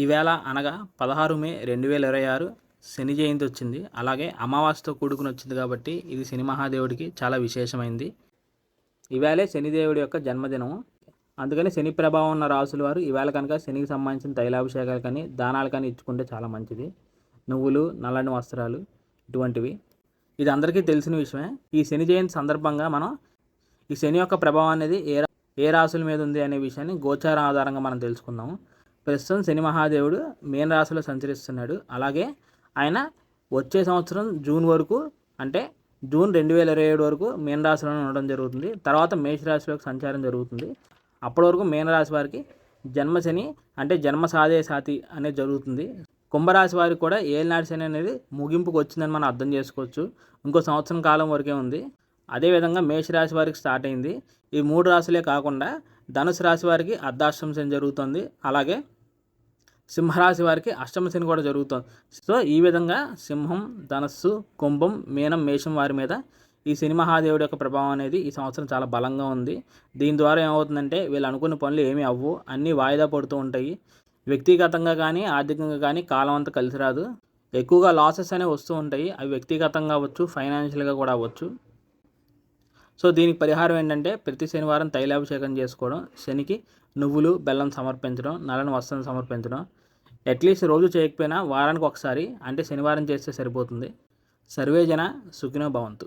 ఈవేళ అనగా 16 మే 2026 శని జయంతి వచ్చింది. అలాగే అమావాస్యతో కూడుకుని వచ్చింది కాబట్టి ఇది శని మహాదేవుడికి చాలా విశేషమైంది. ఈవేళే శనిదేవుడి యొక్క జన్మదినం. అందుకని శని ప్రభావం ఉన్న రాసుల వారు ఈవేళ కనుక శనికి సంబంధించిన తైలాభిషేకాలు కానీ దానాలు కానీ ఇచ్చుకుంటే చాలా మంచిది. నువ్వులు, నల్లని వస్త్రాలు ఇటువంటివి. ఇది అందరికీ తెలిసిన విషయమే. ఈ శని జయంతి సందర్భంగా మనం ఈ శని యొక్క ప్రభావం అనేది ఏ రాసుల మీద ఉంది అనే విషయాన్ని గోచార ఆధారంగా మనం తెలుసుకుందాము. ప్రస్తుతం శని మహాదేవుడు మీన రాశిలో సంచరిస్తున్నాడు. అలాగే ఆయన వచ్చే సంవత్సరం జూన్ వరకు, అంటే జూన్ 2027 వరకు మీన రాశిలోనే ఉండడం జరుగుతుంది. తర్వాత మేషరాశిలోకి సంచారం జరుగుతుంది. అప్పటి వరకు మీనరాశి వారికి జన్మశని అంటే జన్మ సాధే సాతి అనేది జరుగుతుంది. కుంభరాశి వారికి కూడా ఏలినాటి శని అనేది ముగింపుకు వచ్చిందని మనం అర్థం చేసుకోవచ్చు. ఇంకో సంవత్సరం కాలం వరకే ఉంది. అదేవిధంగా మేషరాశి వారికి స్టార్ట్ అయింది. ఈ 3 రాశులే కాకుండా ధనుసు రాశి వారికి అర్ధాష్టమ శని జరుగుతుంది. అలాగే సింహరాశి వారికి అష్టమ శని కూడా జరుగుతుంది. సో ఈ విధంగా సింహం, ధనస్సు, కుంభం, మీనం, మేషం వారి మీద ఈ శని మహాదేవుడి యొక్క ప్రభావం అనేది ఈ సంవత్సరం చాలా బలంగా ఉంది. దీని ద్వారా ఏమవుతుందంటే వీళ్ళు అనుకున్న పనులు ఏమీ అవ్వు, అన్నీ వాయిదా పడుతూ ఉంటాయి. వ్యక్తిగతంగా కానీ ఆర్థికంగా కానీ కాలం అంతా కలిసి రాదు. ఎక్కువగా లాసెస్ అనేవి వస్తూ ఉంటాయి. అవి వ్యక్తిగతంగా అవ్వచ్చు, ఫైనాన్షియల్గా కూడా అవ్వచ్చు. సో దీనికి పరిహారం ఏంటంటే ప్రతి శనివారం తైలాభిషేకం చేసుకోవడం, శనికి నువ్వులు, బెల్లం సమర్పించడం, నల్లని వస్త్రం సమర్పించడం. అట్లీస్ట్ రోజు చేయకపోయినా వారానికి ఒకసారి అంటే శనివారం చేస్తే సరిపోతుంది. సర్వేజన సుఖినో భవంతు.